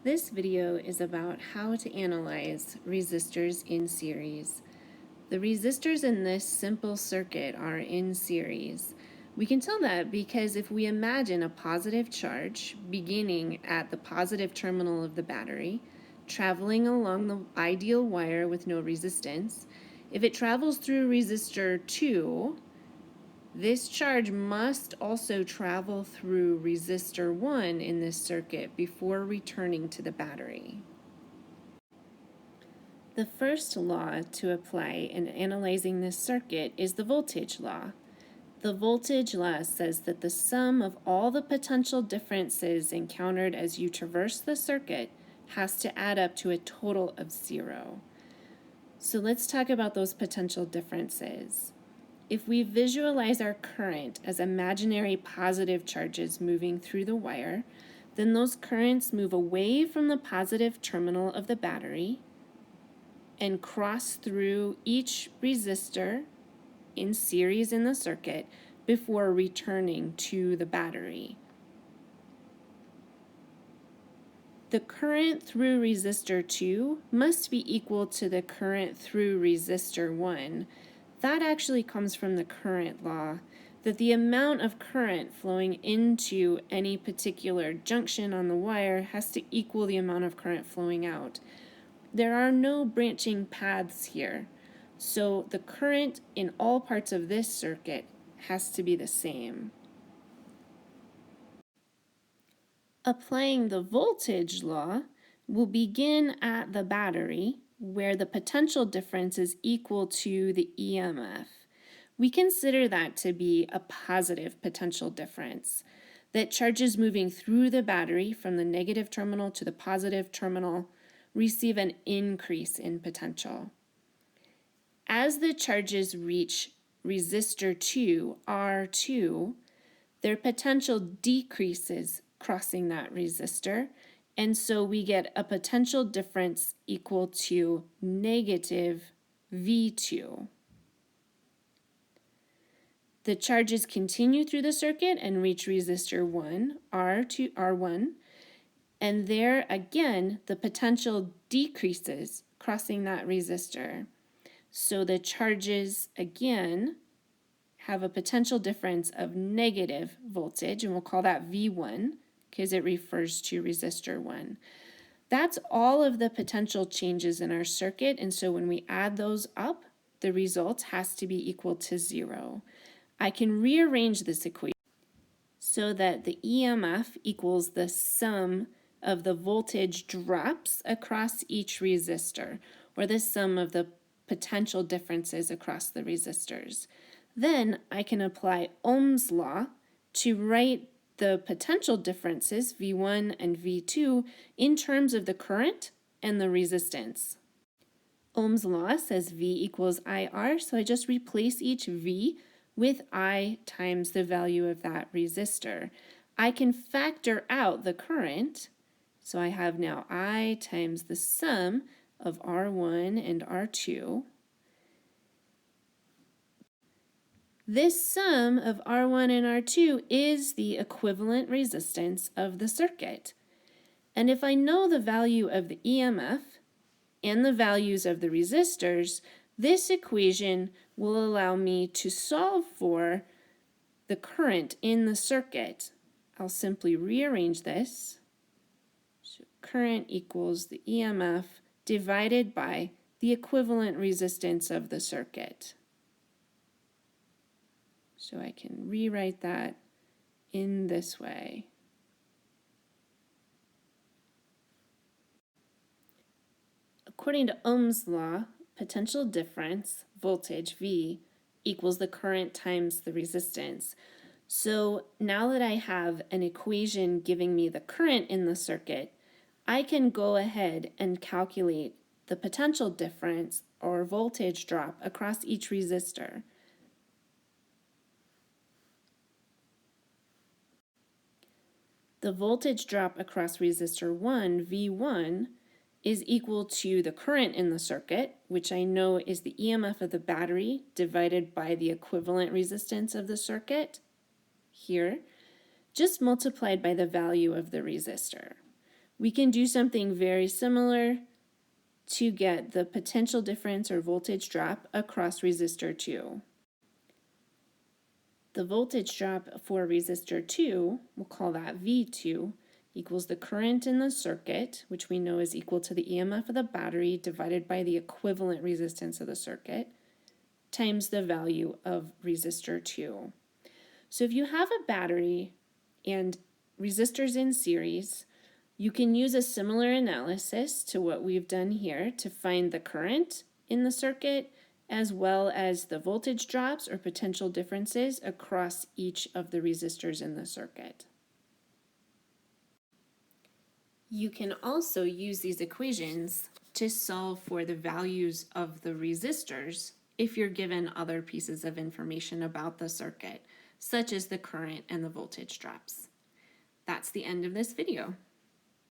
This video is about how to analyze resistors in series. The resistors in this simple circuit are in series. We can tell that because if we imagine a positive charge beginning at the positive terminal of the battery, traveling along the ideal wire with no resistance, if it travels through resistor 2, this charge must also travel through resistor 1 in this circuit before returning to the battery. The first law to apply in analyzing this circuit is the voltage law. The voltage law says that the sum of all the potential differences encountered as you traverse the circuit has to add up to a total of 0. So let's talk about those potential differences. If we visualize our current as imaginary positive charges moving through the wire, then those currents move away from the positive terminal of the battery and cross through each resistor in series in the circuit before returning to the battery. The current through resistor 2 must be equal to the current through resistor 1. That actually comes from the current law, that the amount of current flowing into any particular junction on the wire has to equal the amount of current flowing out. There are no branching paths here, so the current in all parts of this circuit has to be the same. Applying the voltage law, we'll begin at the battery, where the potential difference is equal to the EMF. We consider that to be a positive potential difference, that charges moving through the battery from the negative terminal to the positive terminal receive an increase in potential. As the charges reach resistor 2, R2, their potential decreases crossing that resistor, and so we get a potential difference equal to negative V2. The charges continue through the circuit and reach resistor 1, R1, and there again the potential decreases crossing that resistor. So the charges again have a potential difference of negative voltage, and we'll call that V1 because it refers to resistor 1. That's all of the potential changes in our circuit, and so when we add those up, the result has to be equal to 0. I can rearrange this equation so that the EMF equals the sum of the voltage drops across each resistor, or the sum of the potential differences across the resistors. Then I can apply Ohm's law to write the potential differences, V1 and V2, in terms of the current and the resistance. Ohm's law says V equals IR, so I just replace each V with I times the value of that resistor. I can factor out the current, so I have now I times the sum of R1 and R2. This sum of R1 and R2 is the equivalent resistance of the circuit. And if I know the value of the EMF and the values of the resistors, this equation will allow me to solve for the current in the circuit. I'll simply rearrange this. So current equals the EMF divided by the equivalent resistance of the circuit. So I can rewrite that in this way. According to Ohm's law, potential difference, voltage V, equals the current times the resistance. So now that I have an equation giving me the current in the circuit, I can go ahead and calculate the potential difference or voltage drop across each resistor. The voltage drop across resistor 1, V1, is equal to the current in the circuit, which I know is the EMF of the battery divided by the equivalent resistance of the circuit, here, just multiplied by the value of the resistor. We can do something very similar to get the potential difference or voltage drop across resistor 2. The voltage drop for resistor 2, we'll call that V2, equals the current in the circuit, which we know is equal to the EMF of the battery divided by the equivalent resistance of the circuit, times the value of resistor 2. So if you have a battery and resistors in series, you can use a similar analysis to what we've done here to find the current in the circuit as well as the voltage drops or potential differences across each of the resistors in the circuit. You can also use these equations to solve for the values of the resistors if you're given other pieces of information about the circuit, such as the current and the voltage drops. That's the end of this video.